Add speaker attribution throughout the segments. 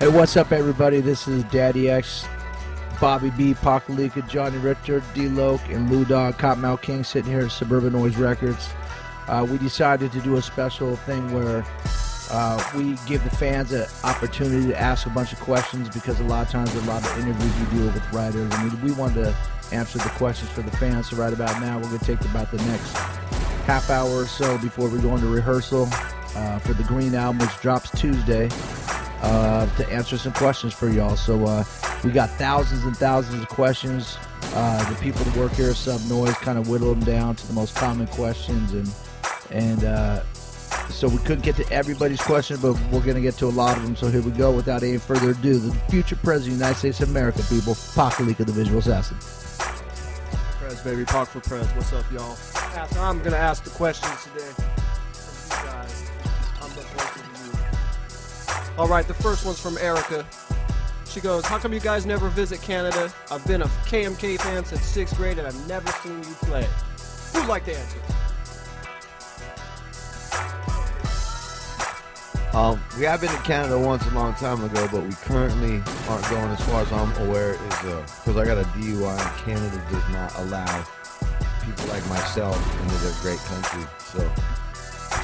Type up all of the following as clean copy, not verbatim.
Speaker 1: Hey, what's up, everybody? This is Daddy X, Bobby B, Pakelika, Johnny Richter, D-Loc, and Lou Dog, Kottonmouth King, sitting here at Suburban Noise Records. We decided to do a special thing where we give the fans an opportunity to ask a bunch of questions, because a lot of times, a lot of interviews we do with writers, and we wanted to answer the questions for the fans. So right about now, we're going to take about the next half hour or so before we go into rehearsal for the Green album, which drops Tuesday, to answer some questions for y'all. So we got thousands and thousands of questions. The people that work here at Sub Noise kind of whittled them down to the most common questions, and so we couldn't get to everybody's questions, but we're going to get to a lot of them. So here we go. Without any further ado, the future president of the United States of America, people, Pakelika, the visual assassin.
Speaker 2: Prez, baby, Pac for Prez. What's up, y'all? I'm going to ask the questions today from you guys. I'm the voice of you. All right, the first one's from Erica. She goes, how come you guys never visit Canada? I've been a KMK fan since 6th grade, and I've never seen you play. Who'd like to answer?
Speaker 3: We have been to Canada once a long time ago, but we currently aren't going. As far as I'm aware, is because I got a DUI, and Canada does not allow people like myself into their great country. So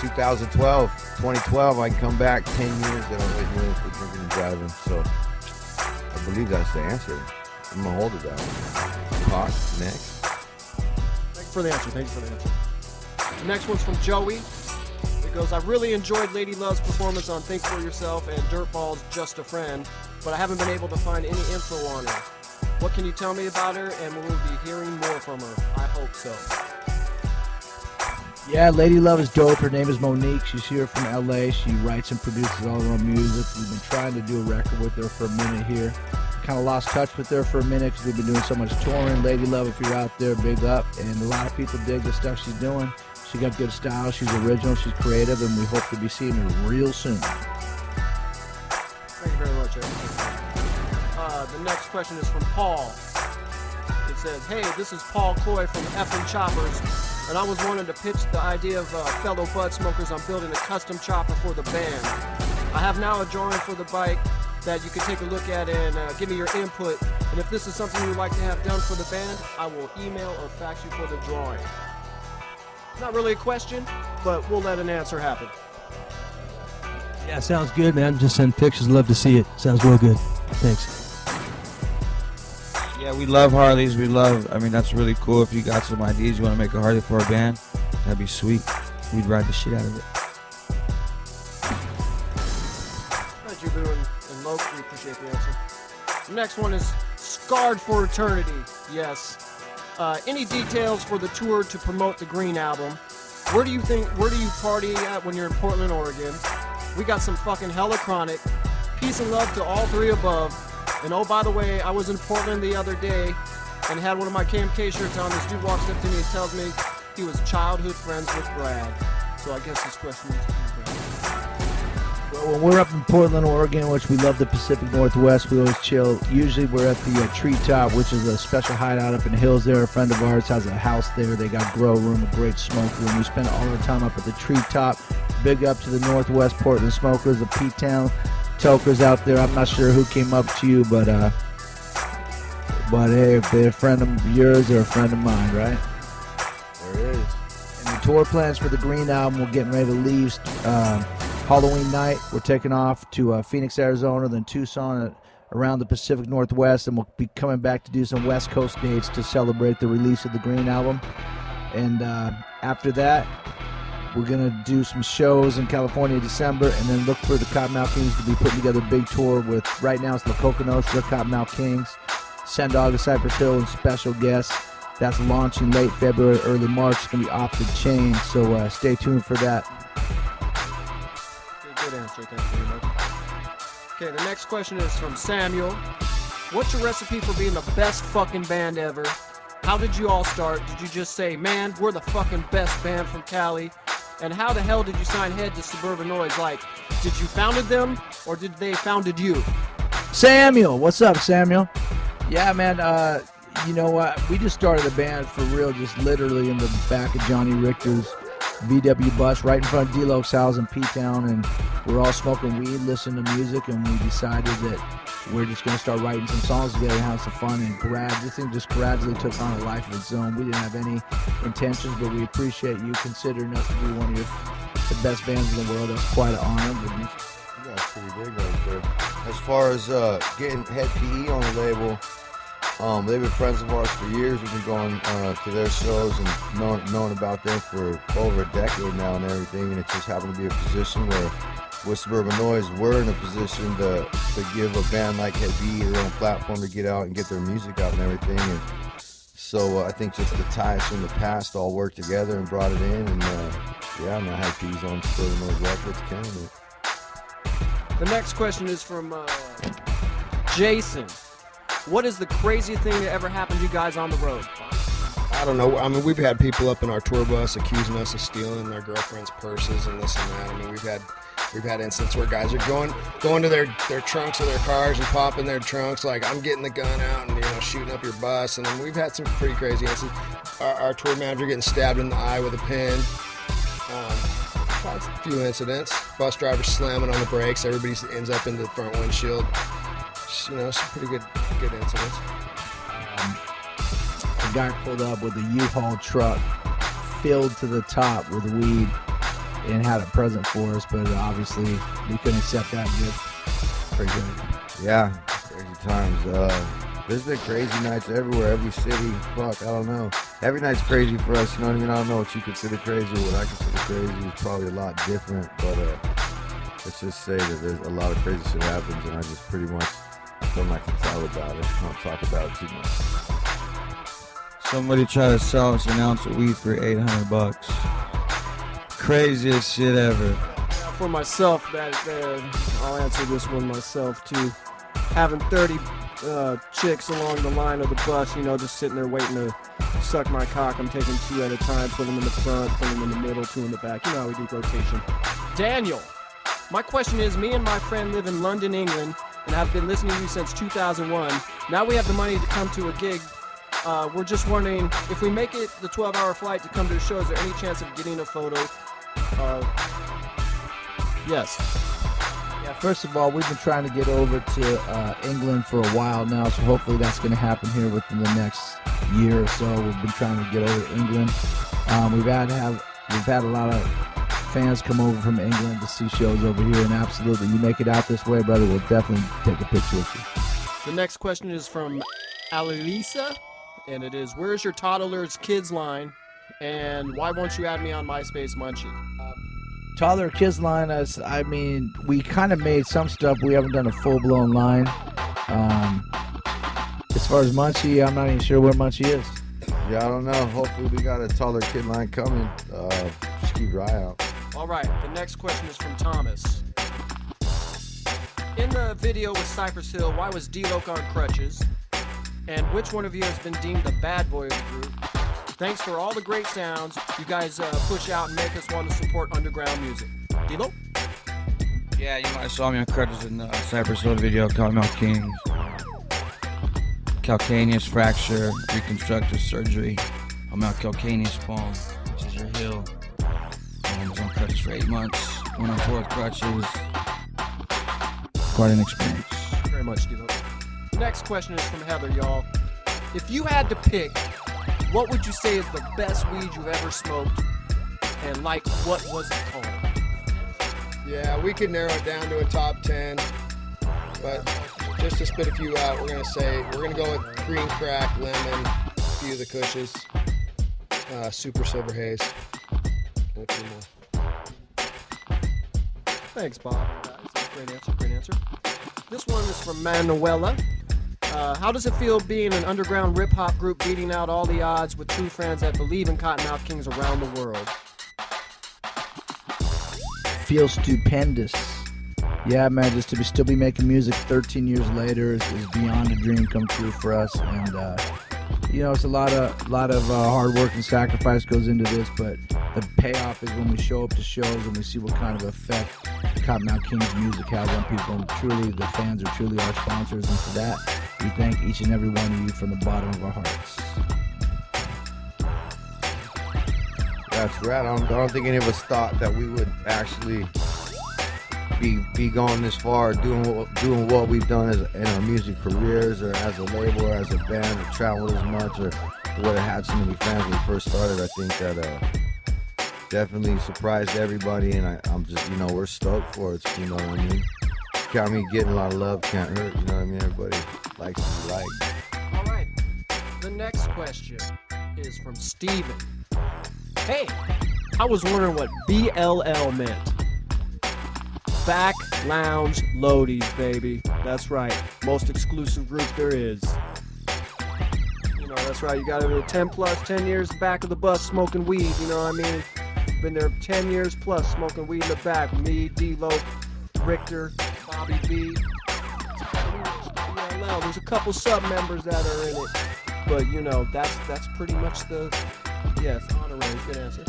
Speaker 3: 2012, I can come back 10 years that I was doing for drinking and driving. So I believe that's the answer. I'm gonna hold it down. Talk next.
Speaker 2: Thank you for the answer. The next one's from Joey. It goes, I really enjoyed Lady Love's performance on Think For Yourself and Dirtball's Just a Friend, but I haven't been able to find any info on her. What can you tell me about her, and will we be hearing more from her? I hope so.
Speaker 1: Yeah, Lady Love is dope. Her name is Monique. She's here from LA. She writes and produces all her own music. We've been trying to do a record with her for a minute here. Kind of lost touch with her for a minute because we've been doing so much touring. Lady Love, if you're out there, big up. And a lot of people dig the stuff she's doing. She got good style, she's original, she's creative, and we hope to be seeing her real soon.
Speaker 2: Thank you very much, Eric. The next question is from Paul. It says, hey, this is Paul Coy from Effin' Choppers, and I was wanting to pitch the idea of fellow bud smokers on building a custom chopper for the band. I have now a drawing for the bike that you can take a look at and give me your input, and if this is something you'd like to have done for the band, I will email or fax you for the drawing. Not really a question, but we'll let an answer happen.
Speaker 4: Yeah, sounds good, man. Just send pictures. Love to see it. Sounds real good. Thanks.
Speaker 5: Yeah, we love Harleys. That's really cool. If you got some ideas, you want to make a Harley for a band, that'd be sweet. We'd ride the shit out of it.
Speaker 2: Thank you, Lou and Loc. We appreciate the answer. The next one is Scarred for Eternity. Yes. Any details for the tour to promote the Green album? Where do you party at when you're in Portland, Oregon? We got some fucking hella chronic. Peace and love to all three above. And oh, by the way, I was in Portland the other day and had one of my KMK shirts on. This dude walks up to me and tells me he was childhood friends with Brad. So I guess this question is to you, Brad.
Speaker 1: Well, when we're up in Portland, Oregon, which we love the Pacific Northwest, we always chill. Usually we're at the Treetop, which is a special hideout up in the hills there. A friend of ours has a house there. They got grow room, a great smoke room. We spend all our time up at the Treetop. Big up to the Northwest Portland smokers, the P-Town tokers out there. I'm not sure who came up to you, but hey, if they're a friend of yours, they're a friend of mine, right?
Speaker 3: There is.
Speaker 1: And the tour plans for the Green album, we're getting ready to leave Halloween night. We're taking off to Phoenix, Arizona, then Tucson, around the Pacific Northwest, and we'll be coming back to do some West Coast dates to celebrate the release of the Green album. And after that, we're going to do some shows in California in December, and then look for the Kottonmouth Kings to be putting together a big tour with, right now it's the Coconuts, the Kottonmouth Kings, Sendog of Cypress Hill, and special guests. That's launching late February, early March. It's going to be off the chain, so stay tuned for that.
Speaker 2: Good answer, thank you very much. Okay, the next question is from Samuel. What's your recipe for being the best fucking band ever? How did you all start? Did you just say, man, we're the fucking best band from Cali? And how the hell did you sign head to Suburban Noise? Like, did you founded them, or did they founded you?
Speaker 1: Samuel, what's up, Samuel? Yeah, man, you know what? We just started a band for real, just literally in the back of Johnny Richter's VW bus right in front of D-Locs' house in P-Town, and we're all smoking weed, listening to music, and we decided that we're just going to start writing some songs together and have some fun. And this thing just gradually took on a life of its own. We didn't have any intentions, but we appreciate you considering us to be one of the best bands in the world. That's quite an honor.
Speaker 3: You guys pretty big right there. As far as getting Head PE on the label, they've been friends of ours for years. We've been going to their shows and knowing about them for over a decade now and everything. And it just happened to be a position where with Suburban Noise, we're in a position to give a band like Head PE their own platform to get out and get their music out and everything. And so I think just the ties from the past all worked together and brought it in. And now Head PE's on Suburban Noise Records, killing it.
Speaker 2: The next question is from Jason. What is the craziest thing that ever happened to you guys on the road?
Speaker 6: I don't know. I mean, we've had people up in our tour bus accusing us of stealing their girlfriends' purses and this and that. I mean, we've had instances where guys are going to their trunks of their cars and popping their trunks like, I'm getting the gun out and, shooting up your bus. And then we've had some pretty crazy instances. Our tour manager getting stabbed in the eye with a pin. A few incidents. Bus driver slamming on the brakes. Everybody ends up in the front windshield. Some pretty good incidents.
Speaker 1: A guy pulled up with a U-Haul truck filled to the top with weed and had a present for us, but obviously we couldn't accept that gift. Pretty good.
Speaker 3: Yeah, crazy times. There's been crazy nights everywhere, every city. Fuck, I don't know. Every night's crazy for us, you know what I mean? I don't know what you consider crazy or what I consider crazy. It's probably a lot different, but let's just say that there's a lot of crazy shit happens, and I just pretty much don't like to tell about it. I don't talk about it too much.
Speaker 5: Somebody tried to sell us an ounce of weed for $800. Craziest shit ever.
Speaker 2: For myself, I'll answer this one myself too. Having 30 chicks along the line of the bus, just sitting there waiting to suck my cock. I'm taking 2 at a time, put them in the front, put them in the middle, 2 in the back. You know how we do rotation. Daniel, my question is, me and my friend live in London, England, and have been listening to you since 2001. Now we have the money to come to a gig. We're just wondering, if we make it the 12-hour flight to come to the show, is there any chance of getting a photo? Yes.
Speaker 1: Yeah, first of all, we've been trying to get over to England for a while now, so hopefully that's going to happen here within the next year or so. We've been trying to get over to England. We've had a lot of fans come over from England to see shows over here, and absolutely, you make it out this way, brother, we'll definitely take a picture with you.
Speaker 2: The next question is from Alisa, and it is, where's your toddler's kids line, and why won't you add me on MySpace Munchie?
Speaker 1: Toddler Kids line, we kind of made some stuff. We haven't done a full-blown line. As far as Munchie, I'm not even sure where Munchie is.
Speaker 3: Yeah, I don't know. Hopefully we got a taller kid line coming. Just keep your eye out.
Speaker 2: All right, the next question is from Thomas. In the video with Cypress Hill, why was D-Loc on crutches? And which one of you has been deemed the bad boy of the group? Thanks for all the great sounds you guys push out and make us want to support underground music. D-Lo?
Speaker 5: Yeah, you might have saw me on crutches in the Cypress Hill video, Kottonmouth Kings. Calcaneus fracture, reconstructive surgery. I'm out calcaneus palm, which is your heel. I was on crutches for 8 months. Went on tour with crutches. Quite an experience.
Speaker 2: Very much, D-Lo. Next question is from Heather, y'all. If you had to pick, what would you say is the best weed you've ever smoked? And what was it called?
Speaker 6: Yeah, we could narrow it down to a top 10, but just to spit a few out, we're gonna go with green crack, lemon, a few of the Kushes, super silver haze, and a few more.
Speaker 2: Thanks, Bob. Great answer. This one is from Manuela. How does it feel being an underground rip-hop group beating out all the odds with true friends that believe in Kottonmouth Kings around the world?
Speaker 1: Feels stupendous. Yeah, man, just to still be making music 13 years later is beyond a dream come true for us. And, it's a lot of hard work and sacrifice goes into this, but the payoff is when we show up to shows and we see what kind of effect Kottonmouth Kings music has on people. And truly, the fans are truly our sponsors, and for that, we thank each and every one of you from the bottom of our hearts.
Speaker 3: That's rad. I don't think any of us thought that we would actually be going this far, doing what we've done in our music careers, or as a label, or as a band, or traveled as much, or would have had so many fans when we first started. I think that definitely surprised everybody, and I'm just, we're stoked for it. You know what I mean? Got me getting a lot of love, can't hurt. You know what I mean? Everybody likes to be liked.
Speaker 2: All right. The next question is from Steven. Hey, I was wondering what BLL meant. Back Lounge Loadies, baby. That's right. Most exclusive group there is. That's right. You got to be 10 years back of the bus smoking weed. You know what I mean? Been there 10 years plus smoking weed in the back. Me, D-Loc, Richter, Bobby B. BLL. There's a couple sub-members that are in it. But, that's pretty much the... Yes, honorary. Good answer.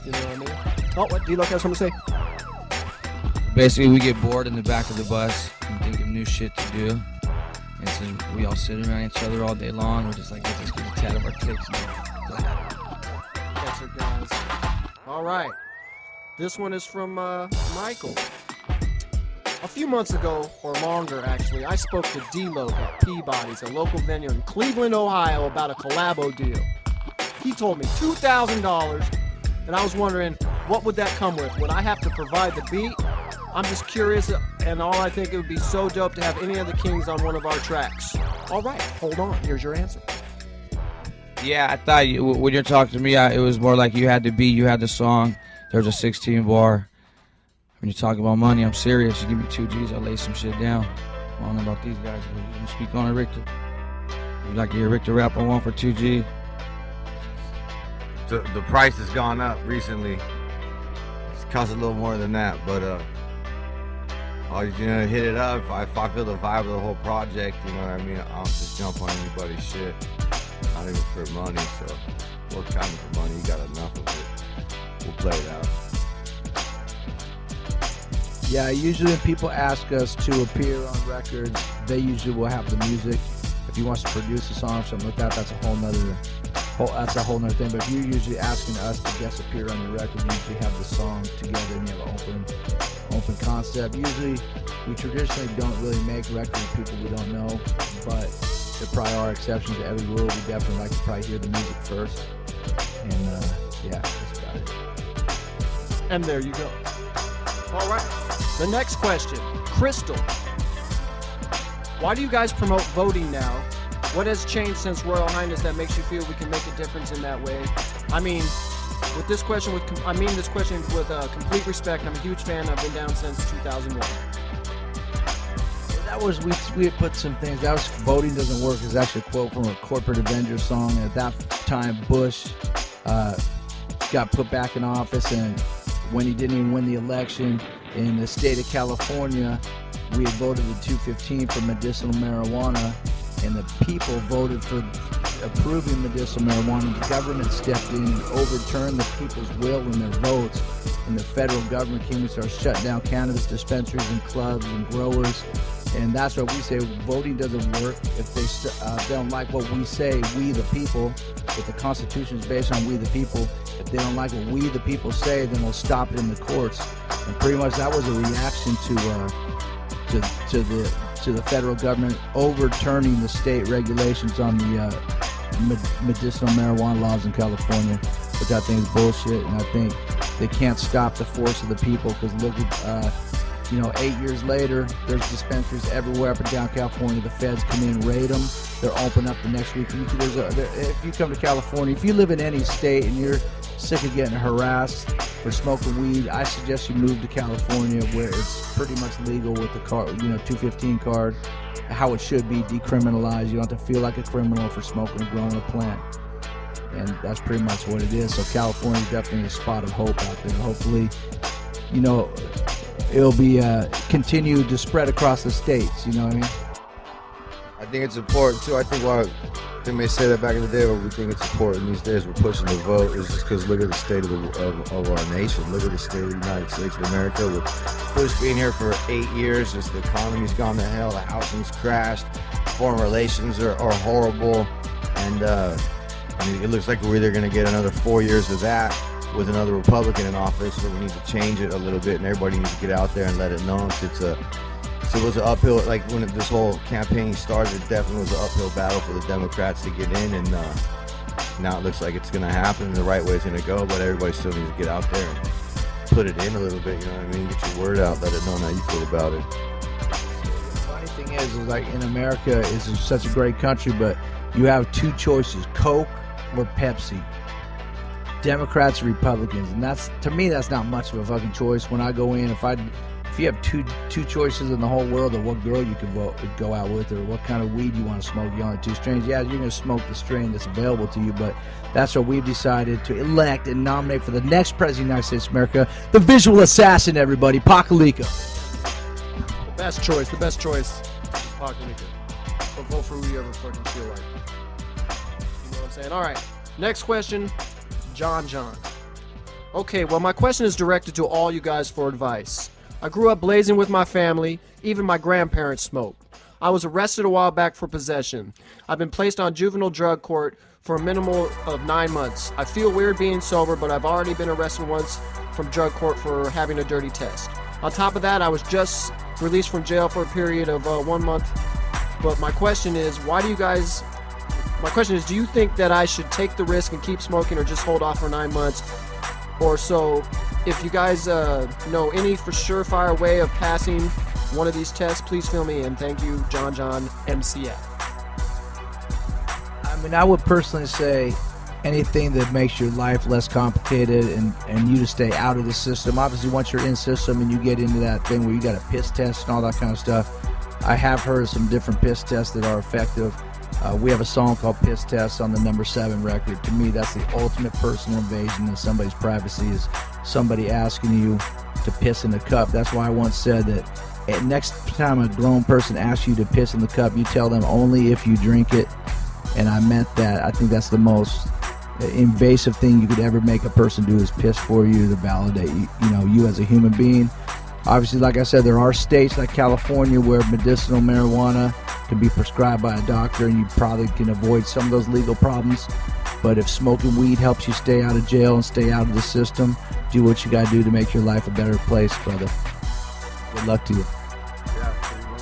Speaker 2: You know what I mean? Oh, what? D-Loc has something to say?
Speaker 5: Basically, we get bored in the back of the bus and think of new shit to do. And so we all sit around each other all day long. We're just like, let's just get a tat of our kicks.
Speaker 2: That's it, guys. All right. This one is from Michael. A few months ago, or longer actually, I spoke to D-Loc at Peabody's, a local venue in Cleveland, Ohio, about a collabo deal. He told me $2,000, and I was wondering, what would that come with? Would I have to provide the beat? I'm just curious, and all I think it would be so dope to have any of the Kings on one of our tracks. All right, hold on. Here's your answer.
Speaker 5: Yeah, I thought when you're talking to me, it was more like you had the beat, you had the song. There's a 16 bar. When you're talking about money, I'm serious. You give me 2 G's, I'll lay some shit down. I don't know about these guys, but you speak on it, Richter. You like to hear Richter rap on 1 for 2 G?
Speaker 3: The price has gone up recently. It's cost a little more than that, but hit it up. If I feel the vibe of the whole project, you know what I mean? I'll just jump on anybody's shit. Not even for money, so what kind of money? You got enough of it. We'll play it out.
Speaker 1: Yeah, usually when people ask us to appear on records, they usually will have the music. If he wants to produce a song or something like that, that's a whole nother thing. But if you're usually asking us to guest appear on your record, you usually have the song together and you have an open concept. Usually, we traditionally don't really make records with people we don't know, but there probably are exceptions to every rule. We definitely like to probably hear the music first. And yeah, that's about it.
Speaker 2: And there you go. All right. The next question, Crystal. Why do you guys promote voting now? What has changed since Royal Highness that makes you feel we can make a difference in that way? I mean, this question with complete respect. I'm a huge fan. I've been down since 2001.
Speaker 1: That was, we had put some things, that was Voting Doesn't Work is actually a quote from a Corporate Avengers song. At that time, Bush got put back in office, and when he didn't even win the election in the state of California, we had voted in 215 for medicinal marijuana, and the people voted for approving medicinal marijuana. The government stepped in and overturned the people's will and their votes, and the federal government came and started shutting down cannabis dispensaries and clubs and growers. And that's what we say, voting doesn't work. If they don't like what we say, we the people, if the Constitution is based on we the people, if they don't like what we the people say, then we'll stop it in the courts. And pretty much that was a reaction to the federal government overturning the state regulations on the medicinal marijuana laws in California, which I think is bullshit. And I think they can't stop the force of the people, because look at 8 years later, there's dispensaries everywhere up and down California. The feds come in, raid them. They're open up the next week. If you come to California, if you live in any state and you're sick of getting harassed for smoking weed, I suggest you move to California, where it's pretty much legal with the 215 card, how it should be, decriminalized. You don't have to feel like a criminal for smoking or growing a plant. And that's pretty much what it is. So California is definitely a spot of hope out there. Hopefully, it'll be continued to spread across the states, you know what I mean?
Speaker 3: I think it's important too. I think why they may say that back in the day, but we think it's important these days. We're pushing the vote is just because look at the state of our nation. Look at the state of the United States of America. With Bush being here for 8 years, just the economy's gone to hell. The housing's crashed. Foreign relations are horrible, and it looks like we're either going to get another 4 years of that, with another Republican in office, so we need to change it a little bit, and everybody needs to get out there and let it know. So it was an uphill, like when this whole campaign started, it definitely was an uphill battle for the Democrats to get in, and now it looks like it's going to happen and the right way is going to go, but everybody still needs to get out there and put it in a little bit, you know what I mean? Get your word out, let it know how you feel about it.
Speaker 1: The funny thing is like in America, is such a great country, but you have two choices, Coke or Pepsi. Democrats or Republicans, and that's, to me, that's not much of a fucking choice. When I go in, if you have two choices in the whole world of what girl you can go out with or what kind of weed you want to smoke, you only two strains. Yeah, you're going to smoke the strain that's available to you, but that's what we've decided to elect and nominate for the next president of the United States of America, the visual assassin, everybody, Pakelika.
Speaker 2: The best choice, Pakelika. But vote for who you ever fucking feel like. You know what I'm saying? All right, next question, John. Okay, well, my question is directed to all you guys for advice. I grew up blazing with my family. Even my grandparents smoked. I was arrested a while back for possession. I've been placed on juvenile drug court for a minimum of 9 months. I feel weird being sober, but I've already been arrested once from drug court for having a dirty test. On top of that, I was just released from jail for a period of 1 month. But my question is, do you think that I should take the risk and keep smoking or just hold off for 9 months or so? If you guys know any for surefire way of passing one of these tests, please fill me in. Thank you, John MCF.
Speaker 1: I mean, I would personally say anything that makes your life less complicated and you to stay out of the system. Obviously, once you're in system and you get into that thing where you got a piss test and all that kind of stuff, I have heard of some different piss tests that are effective. We have a song called Piss Test on the No. 7 record. To me, that's the ultimate personal invasion of somebody's privacy, is somebody asking you to piss in the cup. That's why I once said that next time a grown person asks you to piss in the cup, you tell them only if you drink it. And I meant that. I think that's the most invasive thing you could ever make a person do, is piss for you to validate you as a human being. Obviously, like I said, there are states like California where medicinal marijuana can be prescribed by a doctor, and you probably can avoid some of those legal problems. But if smoking weed helps you stay out of jail and stay out of the system, do what you got to do to make your life a better place, brother. Good luck to you.
Speaker 3: Yeah, pretty well.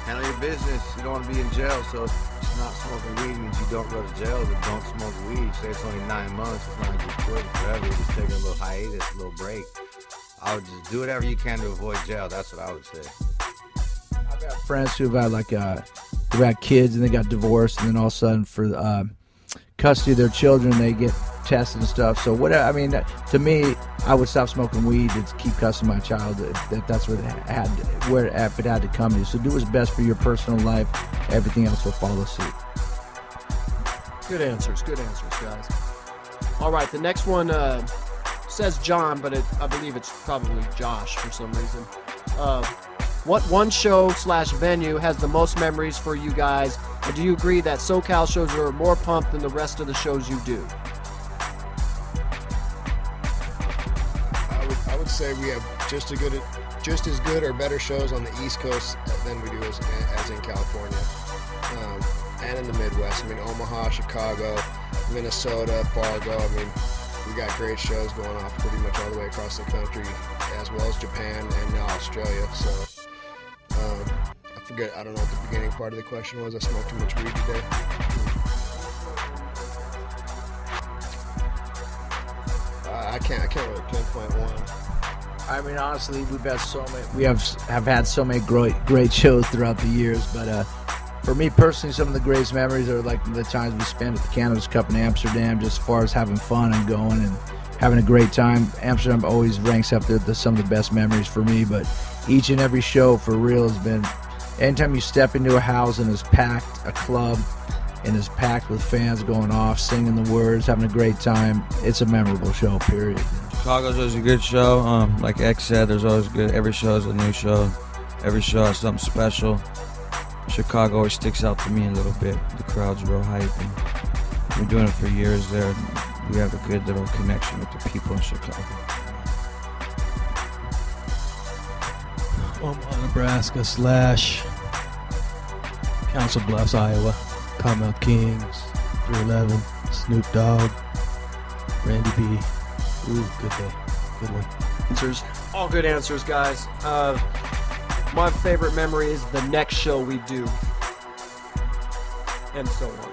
Speaker 3: Handle your business. You don't want to be in jail, so if not smoking weed means you don't go to jail, but don't smoke weed. Say it's only 9 months. It's not like you're quitting forever. You're just taking a little hiatus, a little break. I would just do whatever you can to avoid jail. That's what I would say.
Speaker 1: I've got friends who've had kids and they got divorced, and then all of a sudden for custody of their children they get tested and stuff. So whatever. I mean, to me, I would stop smoking weed to keep custody of my child. That's what it had to come to. So do what's best for your personal life. Everything else will follow suit.
Speaker 2: Good answers, guys. All right, the next one says John, but I believe it's probably Josh for some reason. What one show / venue has the most memories for you guys? And do you agree that SoCal shows are more pumped than the rest of the shows you do?
Speaker 6: I would say we have just as good or better shows on the East Coast than we do as in California, and in the Midwest. I mean, Omaha, Chicago, Minnesota, Fargo. I mean, we got great shows going off pretty much all the way across the country, as well as Japan and now Australia. So I forget. I don't know what the beginning part of the question was. I smoked too much weed today. I can't really pinpoint one.
Speaker 1: I mean, honestly, we have had so many great shows throughout the years, but for me personally, some of the greatest memories are like the times we spent at the Cannabis Cup in Amsterdam, just as far as having fun and going and having a great time. Amsterdam always ranks up there with some of the best memories for me, but each and every show for real has been, anytime you step into a house and it's packed, a club, and it's packed with fans going off, singing the words, having a great time, it's a memorable show, period.
Speaker 5: Chicago's always a good show. Like X said, there's always good. Every show is a new show. Every show has something special. Chicago always sticks out to me a little bit. The crowd's real hype, and we're doing it for years there. We have a good little connection with the people in Chicago.
Speaker 4: Omaha, Nebraska / Council Bluffs, Iowa. Kottonmouth Kings, 311, Snoop Dogg, Randy B, Ooh, good day. Good one.
Speaker 2: Answers. All good answers, guys. My favorite memory is the next show we do. And so on.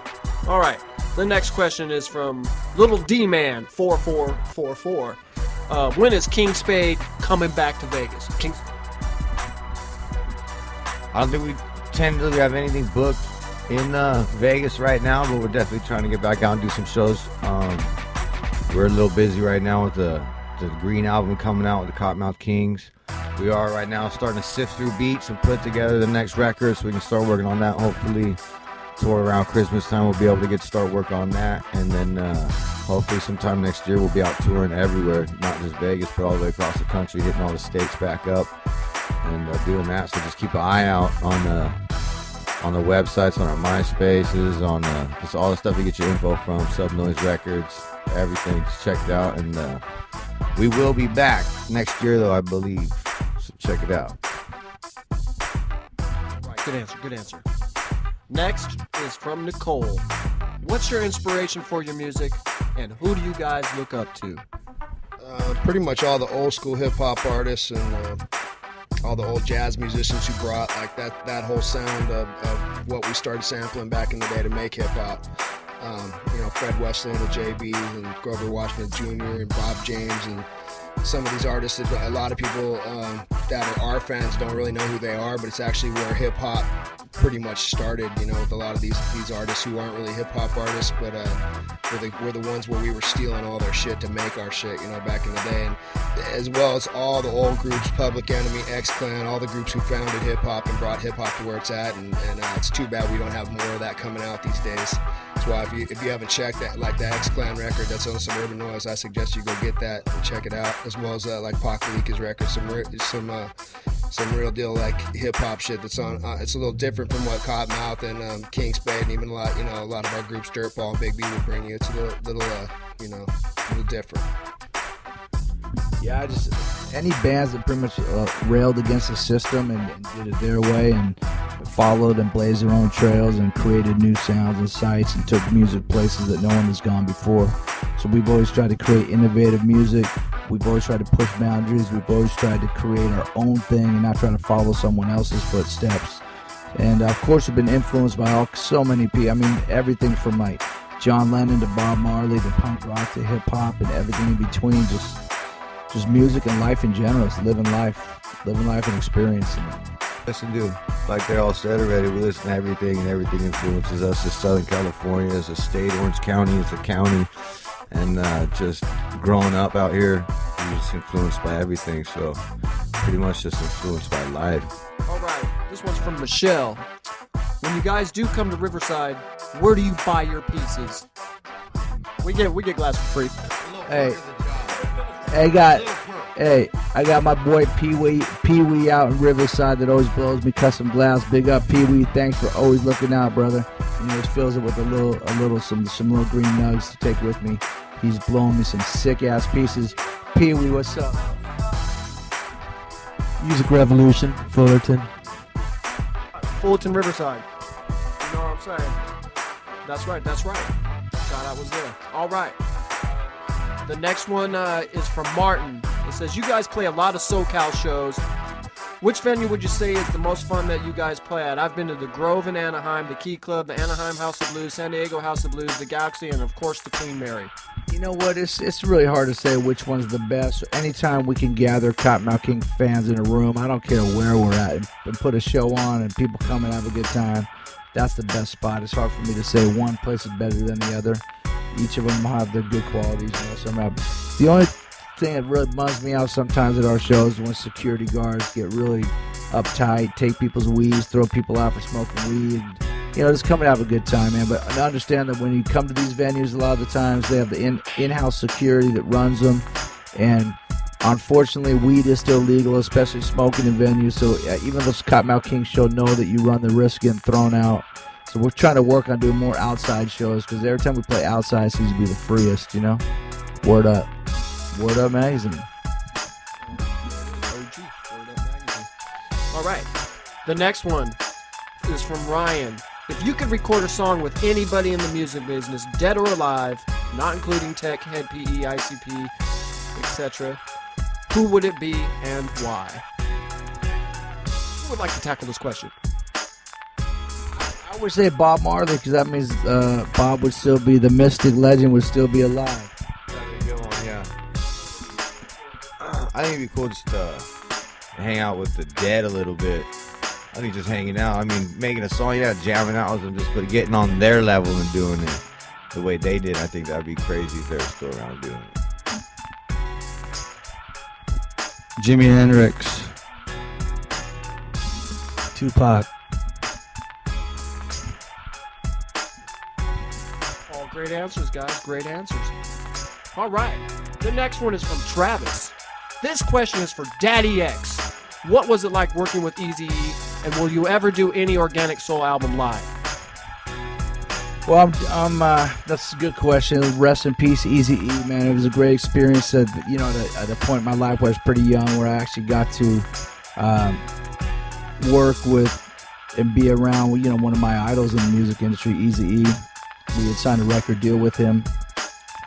Speaker 2: All right. The next question is from Little D-Man 4444. When is King Spade coming back to Vegas?
Speaker 3: I don't think we tentatively have anything booked in Vegas right now, but we're definitely trying to get back out and do some shows. We're a little busy right now with the Green album coming out with the Kottonmouth Kings. We are right now starting to sift through beats and put together the next record so we can start working on that. Hopefully, toward around Christmas time, we'll be able to start working on that. And then hopefully sometime next year, we'll be out touring everywhere, not just Vegas, but all the way across the country, hitting all the states back up and doing that. So just keep an eye out on the websites, on our MySpaces, on just all the stuff you get your info from, Sub Noise Records, everything. Just check it out. And we will be back next year, though, I believe. So check it out.
Speaker 2: Right, good answer, good answer. Next is from Nicole. What's your inspiration for your music, and who do you guys look up to?
Speaker 6: Pretty much all the old school hip hop artists and all the old jazz musicians who brought like that whole sound of what we started sampling back in the day to make hip hop. Fred Westland and JB and Grover Washington Jr. and Bob James and some of these artists that a lot of people that are our fans don't really know who they are, but it's actually where hip hop pretty much started, with a lot of these artists who aren't really hip hop artists, but we're the ones where we were stealing all their shit to make our shit, back in the day. And as well as all the old groups, Public Enemy, X-Clan, all the groups who founded hip hop and brought hip hop to where it's at. And it's too bad we don't have more of that coming out these days. That's why if you haven't checked that, like the X-Clan record that's on Suburban Noise, I suggest you go get that and check it out, as well as like Pakelika's record, some real deal like hip hop shit that's on. It's a little different from what Kottonmouth and King Spade and even a lot of our groups, Dirtball and Big B, would bring you. It's a little different.
Speaker 1: Yeah, any bands that pretty much railed against the system and did it their way and followed and blazed their own trails and created new sounds and sites and took music places that no one has gone before. So we've always tried to create innovative music. We've always tried to push boundaries. We've always tried to create our own thing and not try to follow someone else's footsteps. And of course, we've been influenced by so many people. I mean, everything from like John Lennon to Bob Marley to punk rock to hip hop and everything in between. Just music and life in general. It's living life and experiencing it.
Speaker 3: Listen to, like they all said already, we listen to everything, and everything influences us. As Southern California, as a state, Orange County is a county, and just growing up out here, you're just influenced by everything. So pretty much just influenced by life.
Speaker 2: All right, this one's from Michelle. When you guys do come to Riverside, where do you buy your pieces? We get glass for free.
Speaker 1: Hey, I got my boy Pee Wee out in Riverside that always blows me custom glass. Big up Pee Wee, thanks for always looking out, brother. He always fills it with some little green nugs to take with me. He's blowing me some sick ass pieces. Pee Wee, what's up?
Speaker 4: Music Revolution, Fullerton.
Speaker 2: Fullerton, Riverside. You know what I'm saying? That's right. Shout out was there. All right. The next one is from Martin. It says, you guys play a lot of SoCal shows. Which venue would you say is the most fun that you guys play at? I've been to the Grove in Anaheim, the Key Club, the Anaheim House of Blues, San Diego House of Blues, the Galaxy, and of course the Queen Mary.
Speaker 1: You know what? It's really hard to say which one's the best. Anytime we can gather Kottonmouth King fans in a room, I don't care where we're at, and put a show on and people come and have a good time, that's the best spot. It's hard for me to say one place is better than the other. Each of them have their good qualities. The only thing that really bums me out sometimes at our shows is when security guards get really uptight, take people's weeds, throw people out for smoking weed. Just come and have a good time, man. But I understand that when you come to these venues, a lot of the times they have the in-house security that runs them. And unfortunately, weed is still legal, especially smoking in venues. So even though the Kottonmouth King show know that you run the risk of getting thrown out. So we're trying to work on doing more outside shows because every time we play outside, it seems to be the freest, Word up. Word Up Magazine.
Speaker 2: All right. The next one is from Ryan. If you could record a song with anybody in the music business, dead or alive, not including Tech, Head PE, ICP, etc., who would it be and why? Who would like to tackle this question?
Speaker 1: I would say Bob Marley, because that means Bob would still be the mystic legend, would still be alive.
Speaker 3: That'd be a good one, yeah. I think it'd be cool just to hang out with the dead a little bit. I think just hanging out. I mean, making a song, yeah, jamming out with them, just but getting on their level and doing it the way they did. I think that'd be crazy if they were still around doing it.
Speaker 5: Jimi Hendrix.
Speaker 4: Tupac.
Speaker 2: All great answers, guys. Great answers. All right. The next one is from Travis. This question is for Daddy X. What was it like working with Eazy-E, and will you ever do any Organic Soul album live?
Speaker 1: Well, that's a good question. Rest in peace, Eazy-E, man. It was a great experience at the point in my life where I was pretty young, where I actually got to work with and be around, one of my idols in the music industry, Eazy-E. We had signed a record deal with him.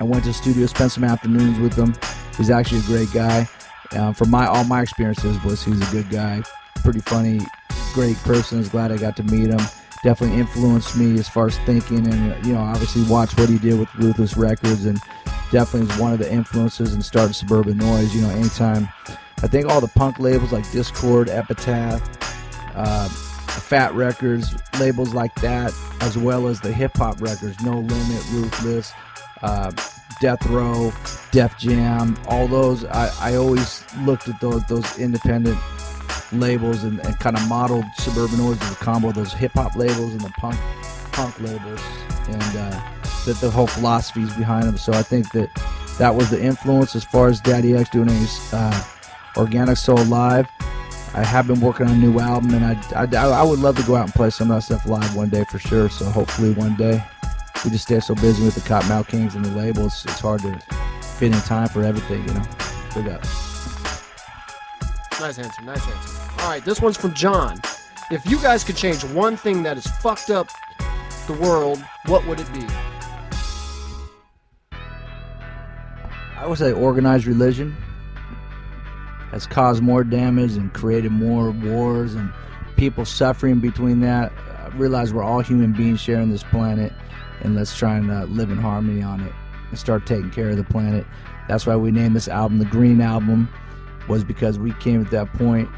Speaker 1: I went to the studio, spent some afternoons with him. He's actually a great guy. From all my experiences, he was a good guy, pretty funny, great person. I was glad I got to meet him. Definitely influenced me as far as thinking, and obviously watched what he did with Ruthless Records, and definitely was one of the influences in starting Suburban Noise. Anytime, I think all the punk labels like Discord, Epitaph, Fat Records, labels like that, as well as the hip hop records, No Limit, Ruthless, Death Row, Def Jam, all those. I always looked at those independent labels and kind of modeled Suburban Noise as a combo of those hip hop labels and the punk labels, and the whole philosophies behind them. So I think that was the influence as far as Daddy X doing his Organic Soul live. I have been working on a new album, and I would love to go out and play some of that stuff live one day for sure. So hopefully one day. We just stay so busy with the Kottonmouth Kings and the labels, it's hard to fit in time for everything, Big up.
Speaker 2: Nice answer, nice answer. All right, this one's from John. If you guys could change one thing that has fucked up the world, what would it be?
Speaker 1: I would say organized religion has caused more damage and created more wars and people suffering between that. I realize we're all human beings sharing this planet, and let's try and live in harmony on it and start taking care of the planet. That's why we named this album the Green Album, was because we came at that point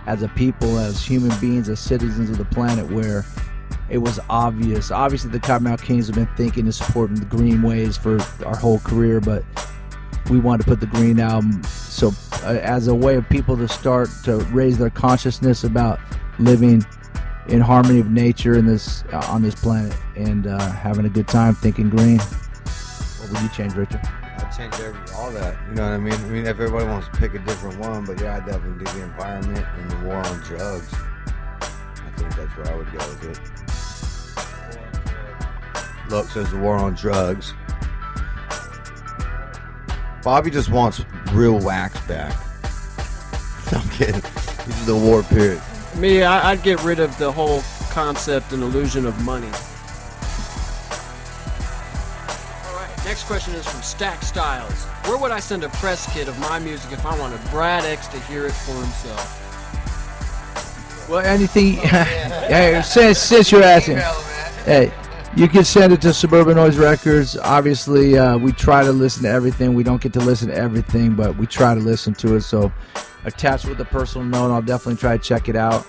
Speaker 1: as a people, as human beings, as citizens of the planet, where it was obvious. Obviously, the Kottonmouth Kings have been thinking and supporting the green ways for our whole career, but we wanted to put the Green Album so as a way of people to start to raise their consciousness about living in harmony with nature in this on this planet, and having a good time thinking green. What would you change, Richard?
Speaker 3: I'd change all that. You know what I mean? I mean, if everybody wants to pick a different one, but yeah, I definitely do the environment and the war on drugs. I think that's where I would go with it. Look, says the war on drugs. Bobby just wants real wax back. I'm kidding. This is the war period.
Speaker 2: Me, I'd get rid of the whole concept and illusion of money. All right, next question is from Stack Styles. Where would I send a press kit of my music if I wanted Brad X to hear it for himself?
Speaker 1: Well, anything. Hey, since you're asking, hey, you can send it to Suburban Noise Records. Obviously, we try to listen to everything. We don't get to listen to everything, but we try to listen to it. So, attached with a personal note, I'll definitely try to check it out.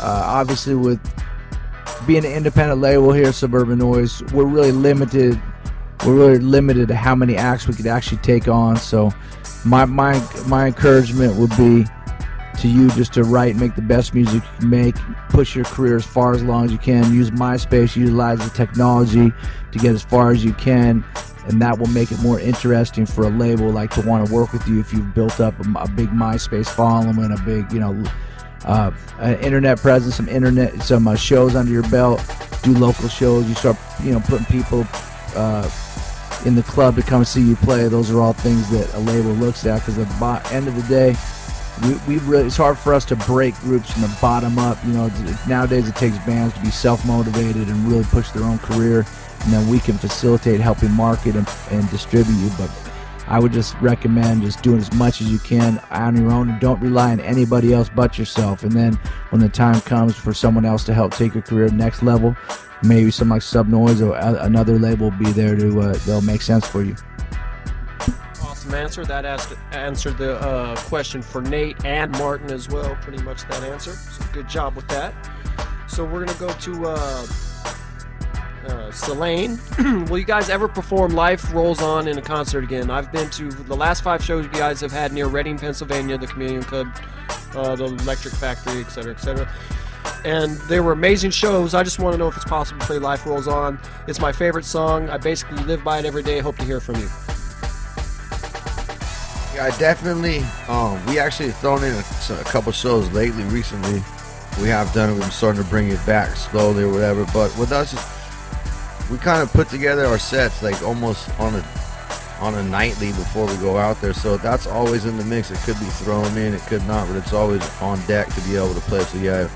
Speaker 1: Obviously, with being an independent label here, Suburban Noise, we're really limited. We're really limited to how many acts we could actually take on. So, my encouragement would be to you just to write, make the best music you can make, push your career as far as long as you can, use MySpace, utilize the technology to get as far as you can, and that will make it more interesting for a label like to want to work with you if you've built up a big MySpace following, a big, an internet presence, some shows under your belt, do local shows, you start, putting people in the club to come see you play. Those are all things that a label looks at, because at the end of the day, we really, it's hard for us to break groups from the bottom up. Nowadays it takes bands to be self-motivated and really push their own career, and then we can facilitate helping market and distribute you. But I would just recommend just doing as much as you can on your own, and don't rely on anybody else but yourself. And then when the time comes for someone else to help take your career to the next level, maybe something like Sub Noise or another label will be there to they'll make sense for you.
Speaker 2: Awesome answer. That answered the question for Nate and Martin as well. Pretty much that answer. So good job with that. So we're gonna go to Selene. Will you guys ever perform Life Rolls On in a concert again? I've been to the last 5 shows you guys have had near Reading, Pennsylvania, the Chameleon Club, the Electric Factory, etc., etc. And they were amazing shows. I just want to know if it's possible to play Life Rolls On. It's my favorite song. I basically live by it every day. Hope to hear from you.
Speaker 3: Yeah, I definitely. We actually thrown in a couple shows recently. We have done it. We're starting to bring it back slowly or whatever. But with us, we kind of put together our sets like almost on a nightly before we go out there. So that's always in the mix. It could be thrown in, it could not, but it's always on deck to be able to play. So yeah,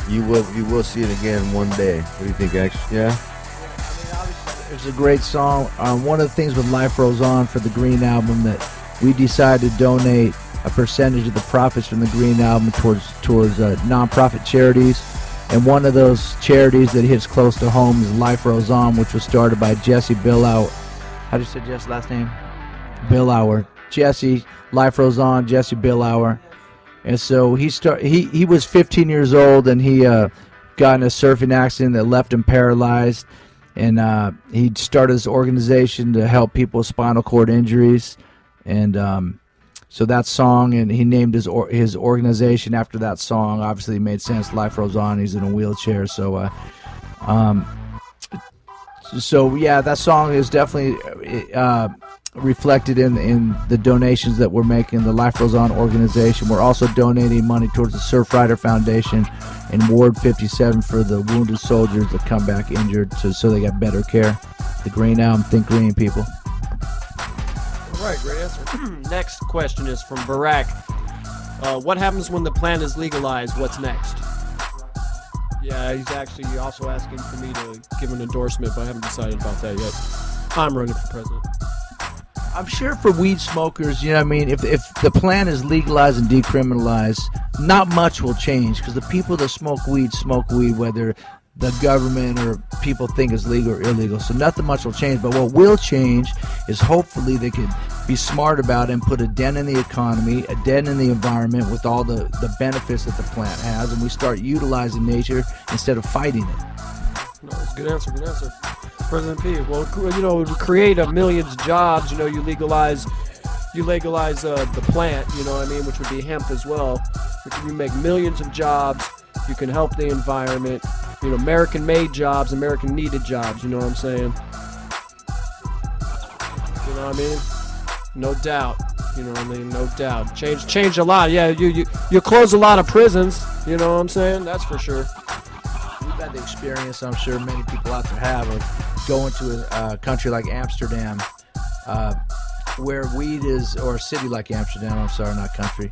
Speaker 3: you will see it again one day. What do you think, X? Yeah.
Speaker 1: It's a great song. One of the things with Life Rolls On for the Green Album that we decided to donate a percentage of the profits from the Green Album towards nonprofit charities. And one of those charities that hits close to home is Life Rolls On, which was started by Jesse Billauer. How do you say Jesse's last name? Billauer. Jesse, Life Rolls On, Jesse Billauer. And so he was 15 years old, and he got in a surfing accident that left him paralyzed. And he started this organization to help people with spinal cord injuries. And so that song, and he named his organization after that song. Obviously, it made sense. Life Rolls On. He's in a wheelchair, so yeah, that song is definitely reflected in the donations that we're making. The Life Rolls On organization. We're also donating money towards the Surfrider Foundation in Ward 57 for the wounded soldiers that come back injured, so they get better care. The Green Album. Think green, people.
Speaker 2: All right, great answer. Next question is from Barack. What happens when the plant is legalized? What's next? Yeah, he's actually also asking for me to give an endorsement, but I haven't decided about that yet. I'm running for president.
Speaker 1: I'm sure for weed smokers, you know what I mean, if the plant is legalized and decriminalized, not much will change, because the people that smoke weed, whether the government or people think it's legal or illegal. So nothing much will change. But what will change is hopefully they can be smart about it and put a dent in the economy, a dent in the environment with all the benefits that the plant has, and we start utilizing nature instead of fighting it.
Speaker 2: No, it's a good answer, good answer. President P, well, you know, to create millions of jobs, you know, you legalize the plant, you know what I mean, which would be hemp as well. You make millions of jobs. You can help the environment. You know, American-made jobs, American-needed jobs. You know what I'm saying? You know what I mean? No doubt. You know what I mean? No doubt. Change a lot. Yeah, you close a lot of prisons. You know what I'm saying? That's for sure.
Speaker 1: We've had the experience, I'm sure many people out there have, of going to a country like Amsterdam, where weed is, or a city like Amsterdam, I'm sorry, not country,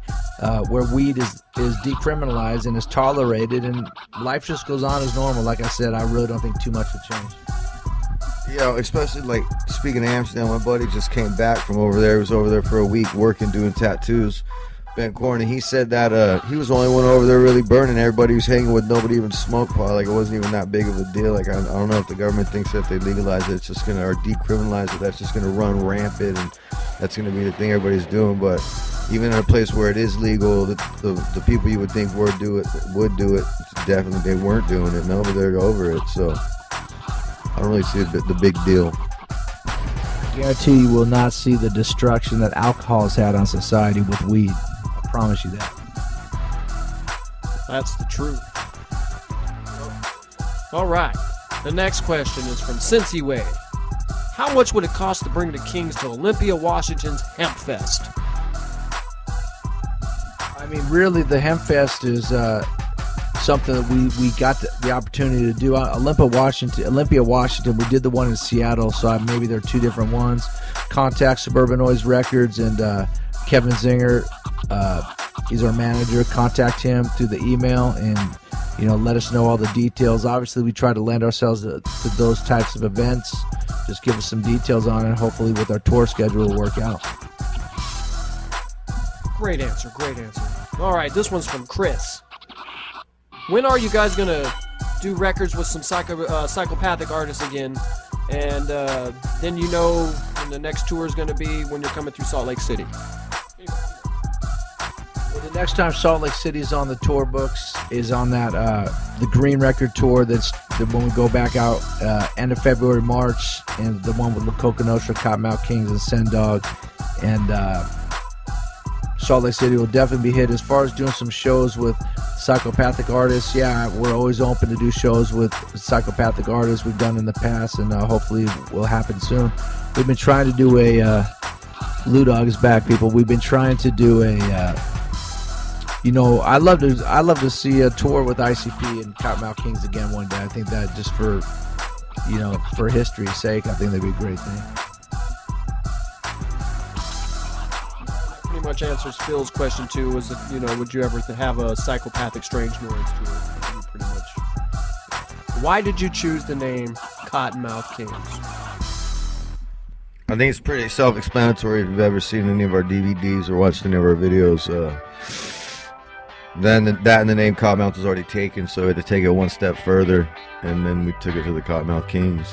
Speaker 1: where weed is decriminalized and is tolerated, and life just goes on as normal. Like I said, I really don't think too much will change.
Speaker 3: Yeah, especially like speaking of Amsterdam, my buddy just came back from over there. He was over there for a week working, doing tattoos. Ben Corn, and he said that he was the only one over there really burning. Everybody was hanging with, nobody even smoked pot. Like, it wasn't even that big of a deal. Like, I don't know if the government thinks that if they legalize it, it's just gonna, or decriminalize it, that's just gonna run rampant, and that's gonna be the thing everybody's doing. But even in a place where it is legal, the people you would think would do it, definitely they weren't doing it. No, but they're over it. So I don't really see the big deal.
Speaker 1: I guarantee you will not see the destruction that alcohol has had on society with weed. I promise you that.
Speaker 2: That's the truth. All right. The next question is from Cincy Way. How much would it cost to bring the Kings to Olympia, Washington's Hemp Fest?
Speaker 1: I mean, really, the Hemp Fest is something that we got the opportunity to do. Olympia, Washington. We did the one in Seattle, so maybe there are two different ones. Contact Suburban Noise Records and Kevin Zinger. He's our manager. Contact him through the email and, you know, let us know all the details. Obviously, we try to lend ourselves to those types of events just give us some details on it. Hopefully with our tour schedule will work out.
Speaker 2: Great answer, great answer. All right, this one's from Chris. When are you guys gonna do records with some psychopathic artists again? And then you know when the next tour is gonna be when you're coming through Salt Lake City.
Speaker 1: Well, the next time Salt Lake City is on the tour books is on that the Green Record tour. That's when we go back out end of February, March, and the one with the Kottonmouth, Kottonmouth Kings, and Sen Dog, and Salt Lake City will definitely be hit. As far as doing some shows with psychopathic artists, yeah, we're always open to do shows with psychopathic artists. We've done in the past, and hopefully it will happen soon. We've been trying to do a Lou Dog is back, people. We've been trying to do a I love to see a tour with ICP and Kottonmouth Kings again one day. I think that just for history's sake, I think that'd be a great thing.
Speaker 2: Pretty much answers Phil's question too. Was would you ever have a psychopathic strange noise tour? Pretty much. Why did you choose the name Kottonmouth Kings?
Speaker 3: I think it's pretty self-explanatory. If you've ever seen any of our DVDs or watched any of our videos, then that and the name Kottonmouth was already taken, so we had to take it one step further, and then we took it to the Kottonmouth Kings,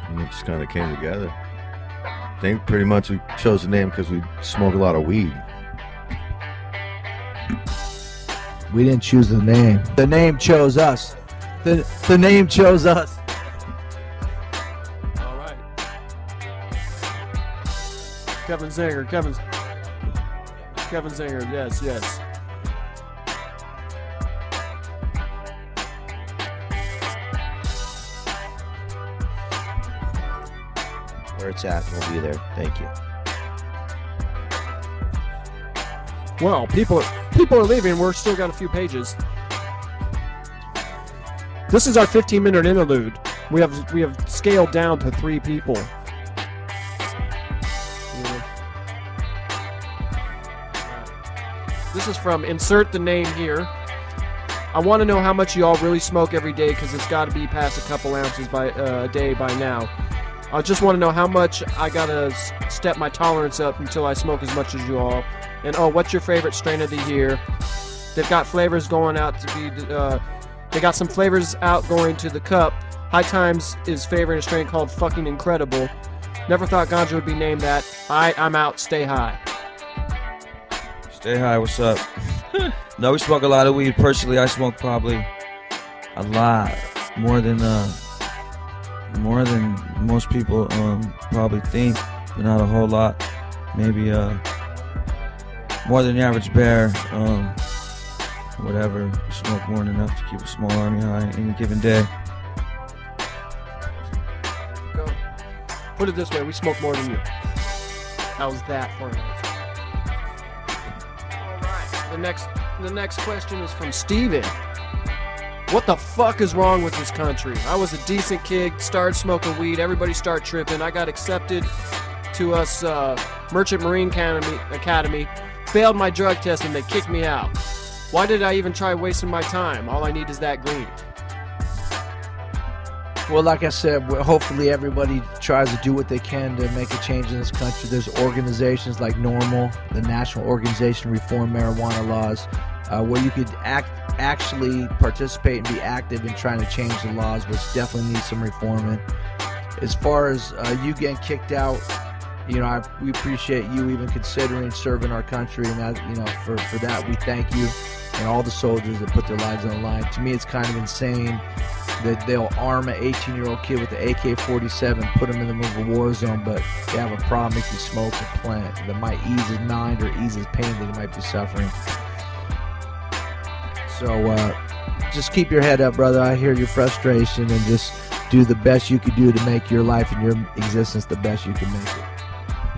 Speaker 3: and it just kind of came together. I think pretty much we chose the name because we smoke a lot of weed.
Speaker 1: We didn't choose the name. The name chose us. The name chose us.
Speaker 2: All right. Kevin Zinger. Kevin Zinger. Yes.
Speaker 7: Where it's at, we'll be there. Thank you.
Speaker 2: Well, people are leaving. We're still got a few pages. This is our 15-minute interlude. We have scaled down to 3 people. Yeah. This is from insert the name here. I want to know how much you all really smoke every day, because it's got to be past a couple ounces a day by now. I just want to know how much I gotta step my tolerance up until I smoke as much as you all. And what's your favorite strain of the year? They've got flavors going out to be. They got some flavors out going to the cup. High Times is favoring a strain called Fucking Incredible. Never thought ganja would be named that. I'm out. Stay high.
Speaker 5: Stay high. What's up? No, we smoke a lot of weed. Personally, I smoke probably a lot more than most people probably think, but not a whole lot. Maybe more than the average bear. Whatever. Smoke more than enough to keep a small army high any given day.
Speaker 2: Go. Put it this way: we smoke more than you. How's that for you? All right. The next question is from Steven. What the fuck is wrong with this country? I was a decent kid, started smoking weed, everybody started tripping. I got accepted to us Merchant Marine Academy, failed my drug test, and they kicked me out. Why did I even try wasting my time? All I need is that green.
Speaker 1: Well, like I said, hopefully everybody tries to do what they can to make a change in this country. There's organizations like NORML, the National Organization to Reform Marijuana Laws, where you could actually participate and be active in trying to change the laws, which definitely needs some reforming. As far as you getting kicked out, we appreciate you even considering serving our country, and that, for that we thank you and all the soldiers that put their lives on the line. To me, it's kind of insane that they'll arm an 18-year-old kid with the AK-47, put him in the middle of a war zone, but they have a problem if he smokes a plant that might ease his mind or ease his pain that he might be suffering. So just keep your head up, brother. I hear your frustration, and just do the best you can do to make your life and your existence the best you can make it.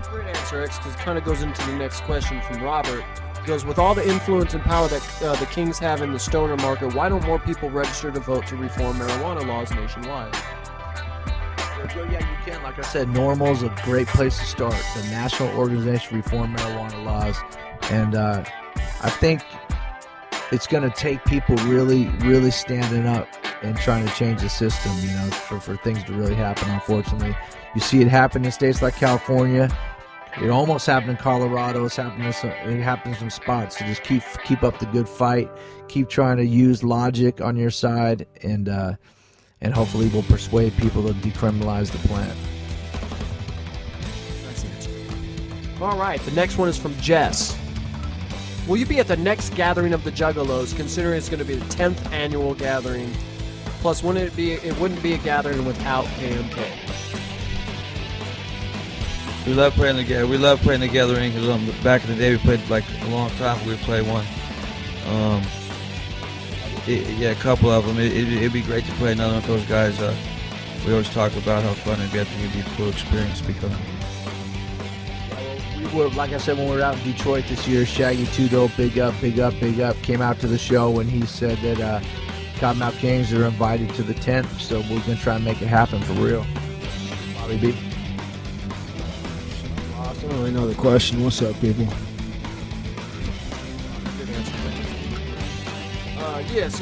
Speaker 2: Great answer, X, because it kind of goes into the next question from Robert. It goes, with all the influence and power that the Kings have in the stoner market, why don't more people register to vote to reform marijuana laws nationwide?
Speaker 1: Yeah, you can. Like I said, NORML is a great place to start. The National Organization to Reform Marijuana Laws. And I think it's going to take people really, really standing up and trying to change the system, you know, for things to really happen. Unfortunately, you see it happen in states like California. It almost happened in Colorado. It happens in spots. So just keep up the good fight. Keep trying to use logic on your side, and hopefully we'll persuade people to decriminalize the plant.
Speaker 2: All right, the next one is from Jess. Will you be at the next gathering of the Juggalos, considering it's going to be the 10th annual gathering? Plus, it wouldn't be a gathering without KMK.
Speaker 5: We love playing together. We love playing together because back in the day we played like a long time. We played one. A couple of them. It'd be great to play another one with those guys. We always talk about how fun it'd be. I think it'd be a cool experience because.
Speaker 1: Like I said, when we were out in Detroit this year, Shaggy 2 Dope, big up, came out to the show and he said that Kottonmouth Kings are invited to the 10th, so we're going to try and make it happen for real. Bobby B.
Speaker 6: I don't really know the question. What's up, people?
Speaker 2: Good answer.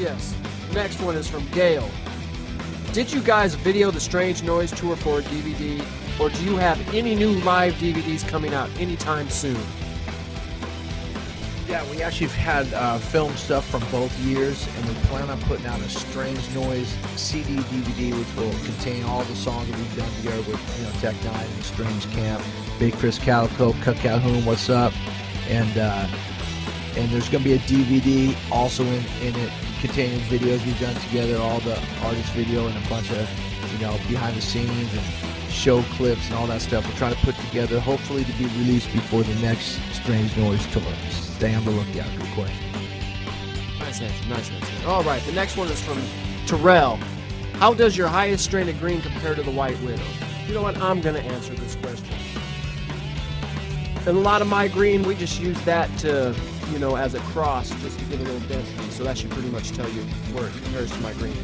Speaker 2: Yes. Next one is from Gail. Did you guys video the Strange Noise tour for a DVD? Or do you have any new live DVDs coming out anytime soon?
Speaker 1: Yeah, we actually have had film stuff from both years, and we plan on putting out a Strange Noise CD DVD, which will contain all the songs that we've done together with, you know, Tech Nine and Strange Camp, Big Chris Calico, Cut Calhoun, What's Up, and there's going to be a DVD also in it containing videos we've done together, all the artist video and a bunch of, you know, behind the scenes and show clips and all that stuff. We're trying to put together, hopefully to be released before the next Strange Noise tour. Stay on the lookout. Good question.
Speaker 2: Nice answer. All right, the next one is from Terrell. How does your highest strain of green compare to the White Widow? You know what? I'm going to answer this question. And a lot of my green, we just use that to, you know, as a cross, just to get a little density. So that should pretty much tell you where it compares to my green.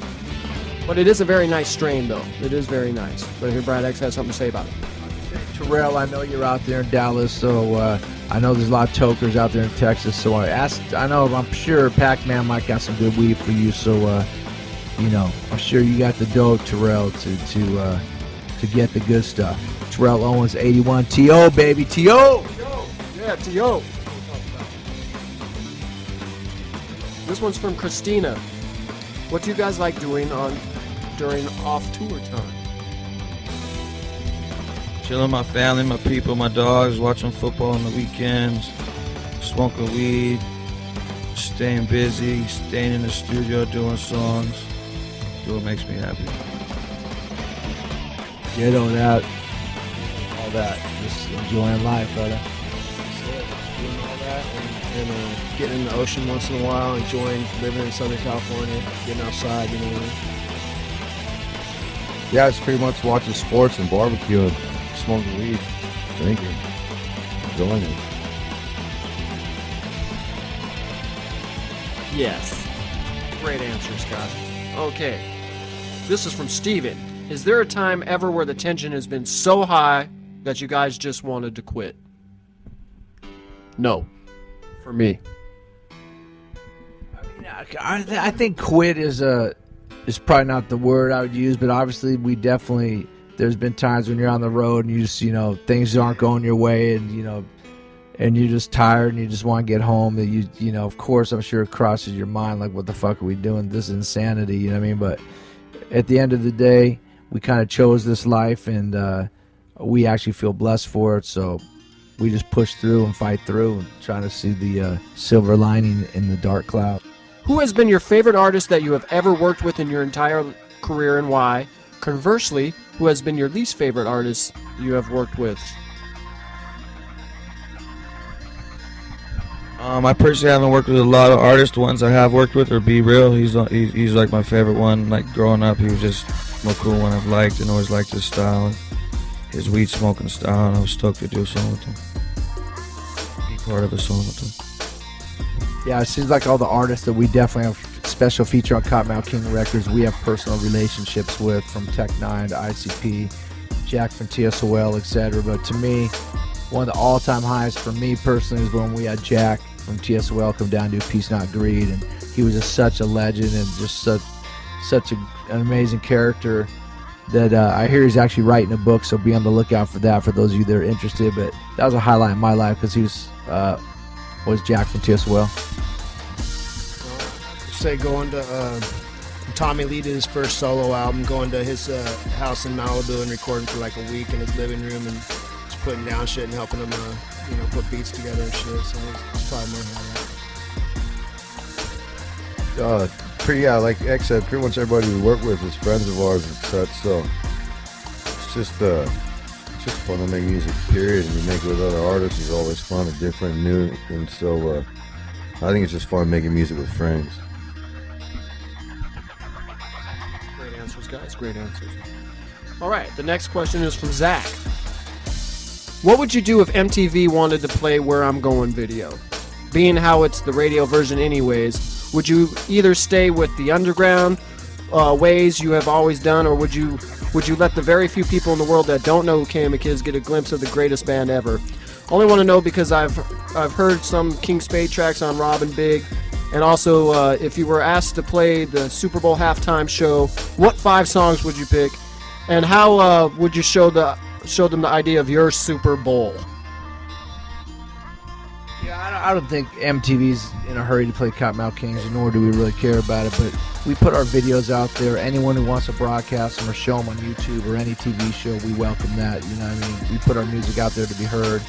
Speaker 2: But it is a very nice strain, though. It is very nice. But here, Brad X has something to say about it.
Speaker 1: Terrell, I know you're out there in Dallas, so I know there's a lot of tokers out there in Texas. So I'm sure Pac-Man might got some good weed for you. So, you know, I'm sure you got the dope, Terrell, to get the good stuff. Terrell Owens, 81 T.O., baby, T.O.
Speaker 2: Yeah, T.O. This one's from Christina. What do you guys like doing during off-tour time?
Speaker 5: Chilling with my family, my people, my dogs, watching football on the weekends, smoking weed, staying busy, staying in the studio, doing songs. Do what makes me happy.
Speaker 1: Get on that. All that. Just enjoying life, brother.
Speaker 6: Doing all that and getting in the ocean once in a while, enjoying living in Southern California, getting outside, you know what I mean?
Speaker 3: Yeah, it's pretty much watching sports and barbecuing, smoking weed, drinking, enjoying it.
Speaker 2: Yes. Great answer, Scott. Okay. This is from Steven. Is there a time ever where the tension has been so high that you guys just wanted to quit? No. For me.
Speaker 1: I think quit is probably not the word I would use, but obviously there's been times when you're on the road and you just, you know, things aren't going your way and, you know, and you're just tired and you just want to get home. And you know, of course, I'm sure it crosses your mind like, what the fuck are we doing? This is insanity, you know what I mean? But at the end of the day, we kind of chose this life and we actually feel blessed for it. So we just push through and fight through and trying to see the silver lining in the dark cloud.
Speaker 2: Who has been your favorite artist that you have ever worked with in your entire career and why? Conversely, who has been your least favorite artist you have worked with?
Speaker 5: I personally haven't worked with a lot of artists. The ones I have worked with are Be Real. He's like my favorite one. Like growing up, he was just a cool one I've liked and always liked his style, his weed smoking style. And I was stoked to do a song with him, be part of a song with him.
Speaker 1: Yeah, it seems like all the artists that we definitely have special feature on Kottonmouth King Records, we have personal relationships with, from Tech Nine to ICP, Jack from TSOL, etc. But to me, one of the all-time highs for me personally is when we had Jack from TSOL come down to do Peace Not Greed, and he was just such a legend and just such an amazing character that I hear he's actually writing a book, so be on the lookout for that for those of you that are interested. But that was a highlight in my life because he was Jack from TSOL.
Speaker 6: Say going to Tommy Lee did his first solo album, going to his house in Malibu and recording for like a week in his living room and just putting down shit and helping him, put beats together and shit. So it's probably more than that.
Speaker 3: Like X said, pretty much everybody we work with is friends of ours and such. So it's just fun to make music. Period, and you make it with other artists is always fun and different, and new, and so I think it's just fun making music with friends.
Speaker 2: Great answers, guys. Great answers. All right, the next question is from Zach. What would you do if MTV wanted to play Where I'm Going video? Being how it's the radio version anyways, would you either stay with the underground ways you have always done, or would you let the very few people in the world that don't know who Cam Kids get a glimpse of the greatest band ever? Only want to know because I've heard some King Spade tracks on Robin Big, and also if you were asked to play the Super Bowl halftime show, what 5 songs would you pick, and how would you show them the idea of your Super Bowl?
Speaker 1: Yeah, I don't think MTV's in a hurry to play Kottonmouth Kings, nor do we really care about it, but we put our videos out there. Anyone who wants to broadcast them or show them on YouTube or any TV show, we welcome that. You know what I mean? We put our music out there to be heard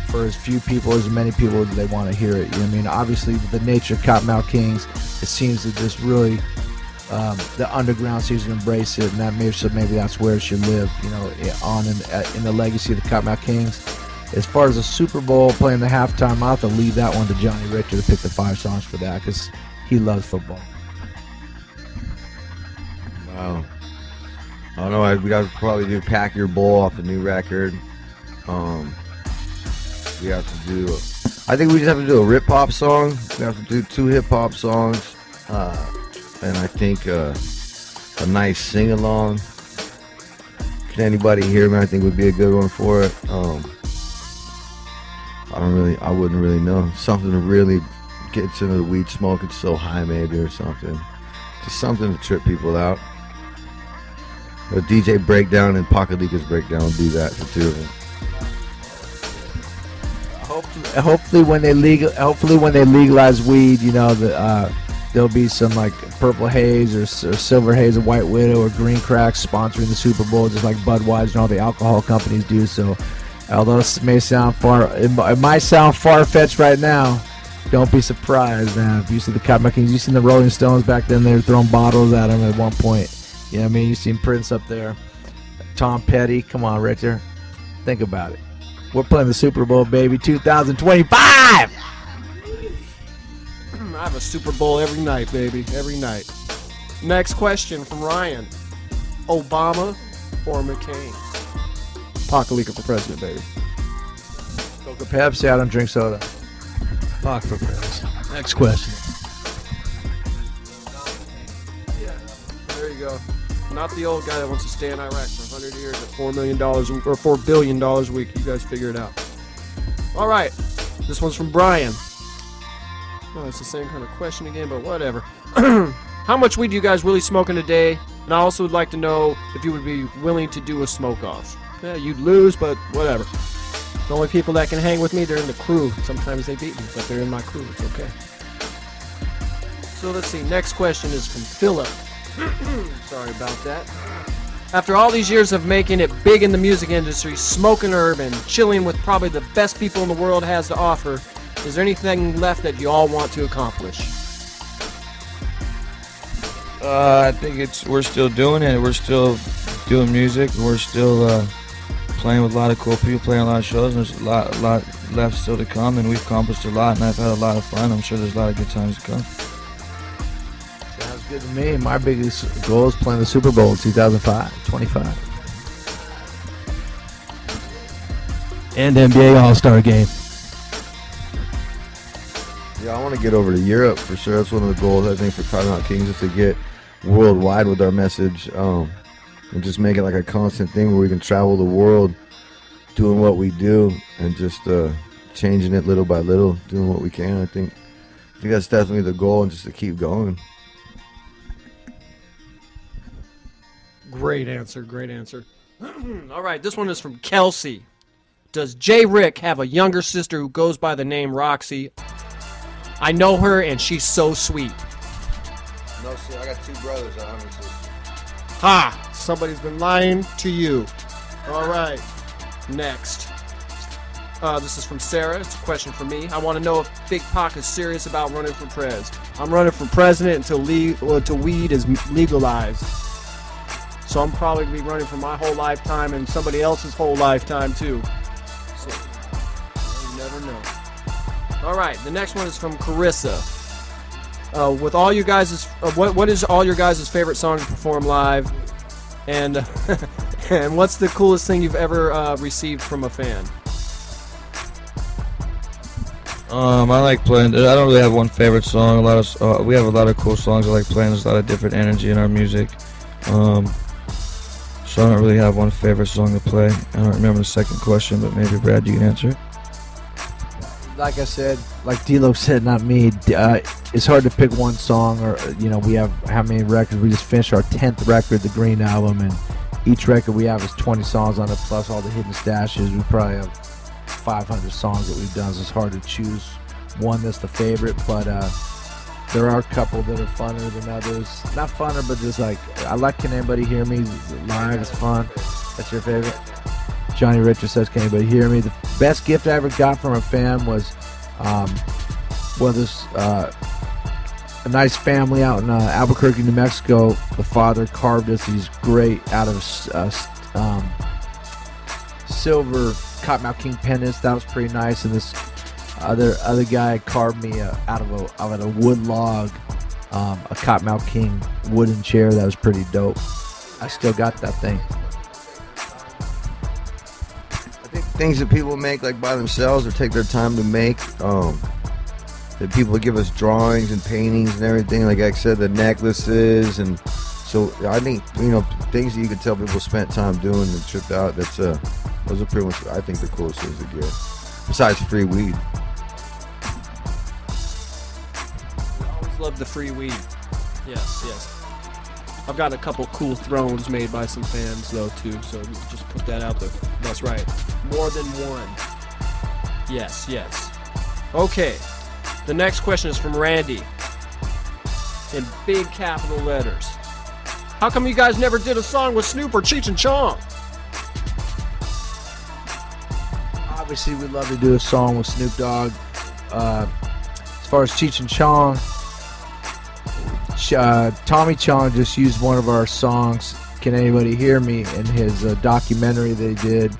Speaker 1: for as few people, as many people as they want to hear it. You know what I mean? Obviously, the nature of Kottonmouth Kings, it seems that this really, the underground seems to embrace it, and that maybe that's where it should live, on in the legacy of the Kottonmouth Kings. As far as the Super Bowl playing the halftime, I'll have to leave that one to Johnny Richter to pick the 5 songs for that because he loves football.
Speaker 3: Wow. I don't know. We'd have to probably do Pack Your Bowl off the new record. We have to do. I think we just have to do a hip hop song. We have to do 2 hip hop songs, and I think a nice sing along. Can anybody hear me? I think would be a good one for it. I wouldn't really know. Something to really get into the weed smoke. It's so high, maybe, or something. Just something to trip people out. A DJ breakdown and Pakelika's breakdown will do that for 2 of them.
Speaker 1: Hopefully, when they legalize weed, there'll be some like Purple Haze or Silver Haze, or White Widow or Green Cracks sponsoring the Super Bowl, just like Budweiser and all the alcohol companies do. So, although it might sound far-fetched right now, don't be surprised, man. If you see the Kottonmouth Kings, you seen the Rolling Stones back then, they were throwing bottles at them at one point. You know what I mean? You seen Prince up there, Tom Petty. Come on, Richter. Think about it. We're playing the Super Bowl, baby, 2025!
Speaker 2: I have a Super Bowl every night, baby, every night. Next question from Ryan. Obama or McCain? Pakelika for president, baby.
Speaker 1: Coca Pepsi, I don't drink soda.
Speaker 4: Pac for president. Next question.
Speaker 2: There you go. Not the old guy that wants to stay in Iraq for 100 years at $4 million or $4 billion a week. You guys figure it out. All right. This one's from Brian. Oh, it's the same kind of question again, but whatever. How much weed do you guys really smoke in a day? And I also would like to know if you would be willing to do a smoke-off. Yeah, you'd lose, but whatever. The only people that can hang with me, they're in the crew. Sometimes they beat me, but they're in my crew. It's okay. So let's see. Next question is from Philip. Sorry about that. After all these years of making it big in the music industry, smoking herb and chilling with probably the best people in the world has to offer, is there anything left that you all want to accomplish?
Speaker 5: I think we're still doing it. We're still doing music. We're still playing with a lot of cool people, playing a lot of shows. And there's a lot left still to come, and we've accomplished a lot, and I've had a lot of fun. I'm sure there's a lot of good times to come.
Speaker 1: Sounds good to me. My biggest goal is playing the Super Bowl in 2025.
Speaker 4: And NBA All-Star Game.
Speaker 3: Yeah, I want to get over to Europe for sure. That's one of the goals, I think, for Kottonmouth Kings, is to get worldwide with our message, and just make it like a constant thing where we can travel the world doing what we do and just changing it little by little, doing what we can. I think that's definitely the goal, and just to keep going.
Speaker 2: Great answer. All right, this one is from Kelsey. Does J. Rick have a younger sister who goes by the name Roxy? I know her, and she's so sweet.
Speaker 3: No, sir. I got 2 brothers. I don't exist.
Speaker 2: Ha! Somebody's been lying to you. All right. Next. This is from Sarah. It's a question for me. I want to know if Big Pac is serious about running for prez. I'm running for president until weed is legalized. So I'm probably going to be running for my whole lifetime and somebody else's whole lifetime, too. So, you never know. All right. The next one is from Carissa. With all you guys, what is all your guys' favorite song to perform live? And and what's the coolest thing you've ever received from a fan?
Speaker 5: I like playing. I don't really have one favorite song. We have a lot of cool songs I like playing. There's a lot of different energy in our music. So I don't really have one favorite song to play. I don't remember the second question, but maybe Brad, you can answer it.
Speaker 1: Like I said, like D-Lo said, not me. It's hard to pick one song, or we have how many records? We just finished our 10th record, the Green Album, and each record we have is 20 songs on it, plus all the hidden stashes. We probably have 500 songs that we've done, so it's hard to choose one that's the favorite, but there are a couple that are funner than others. Not funner, but just like, I like Can Anybody Hear Me? Live is fun. That's your favorite? Johnny Richard says, Can Anybody Hear Me? The best gift I ever got from a fan was a nice family out in Albuquerque, New Mexico. The father carved us these great out of silver Kottonmouth King pendants. That was pretty nice. And this other guy carved me out of a wood log a Kottonmouth King wooden chair. That was pretty dope. I still got that thing.
Speaker 3: I think things that people make like by themselves or take their time to make, that people give us drawings and paintings and everything, like I said, the necklaces, and so I think things that you can tell people spent time doing and tripped out. Those are pretty much, I think, the coolest things to get, besides free weed.
Speaker 2: Always love the free weed. Yes. I've got a couple cool thrones made by some fans though too, so just put that out there. That's right. More than one. Yes. Okay. The next question is from Randy. In big capital letters. How come you guys never did a song with Snoop or Cheech and Chong?
Speaker 1: Obviously, we'd love to do a song with Snoop Dogg. As far as Cheech and Chong, Tommy Chong just used one of our songs, Can Anybody Hear Me, in his documentary they did.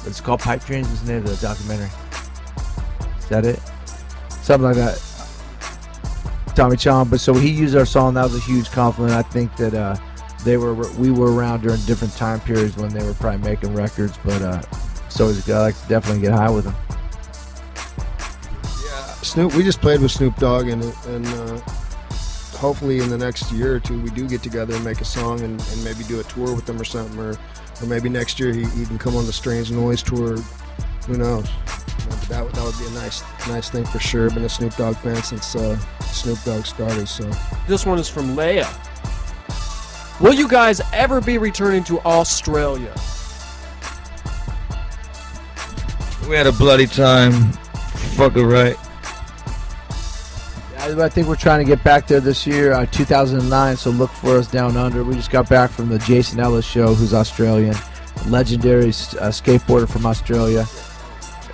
Speaker 1: It's called Pipe Dreams, is the name of the documentary. Is that it? Something like that. Tommy Chong, but so he used our song. That was a huge compliment. I think that we were around during different time periods when they were probably making records, but so I like to definitely get high with him.
Speaker 6: Yeah, Snoop. We just played with Snoop Dogg, and hopefully in the next year or two we do get together and make a song and maybe do a tour with them or something, or maybe next year he can come on the Strange Noise tour. Who knows? That would be a nice thing for sure. Been a Snoop Dogg fan since Snoop Dogg started. So
Speaker 2: this one is from Leia. Will you guys ever be returning to Australia?
Speaker 5: We had a bloody time. Fuck it right.
Speaker 1: I think we're trying to get back there this year, 2009, so look for us down under. We just got back from the Jason Ellis show, who's Australian. Legendary skateboarder from Australia.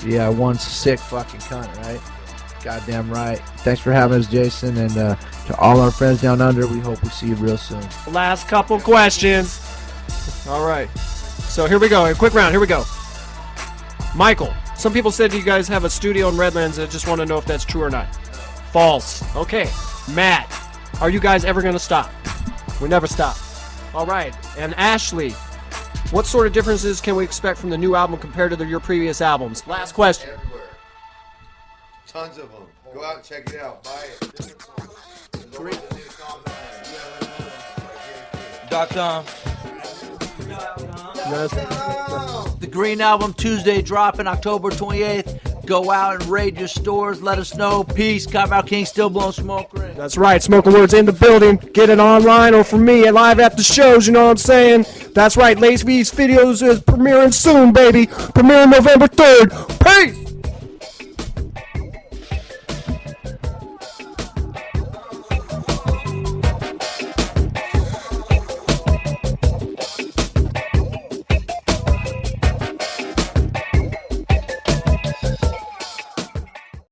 Speaker 1: Yeah, one sick fucking cunt, right? Goddamn right. Thanks for having us, Jason, and to all our friends down under, we hope we see you real soon.
Speaker 2: Last couple questions. All right. So here we go. A quick round. Here we go. Michael, some people said you guys have a studio in Redlands. I just want to know if that's true or not. False. Okay. Matt, are you guys ever going to stop? We never stop. All right. And Ashley, what sort of differences can we expect from the new album compared to your previous albums? Last question.
Speaker 3: Everywhere. Tons of them. Go out and check it out. Buy it.
Speaker 5: .com.
Speaker 1: The Green Album Tuesday dropping October 28th. Go out and raid your stores. Let us know. Peace. Kottonmouth King still blowing smoke.
Speaker 2: That's right. Smoking Words in the building. Get it online or from me live at the shows. You know what I'm saying? That's right. Lace V's videos is premiering soon, baby. Premiering November 3rd. Peace.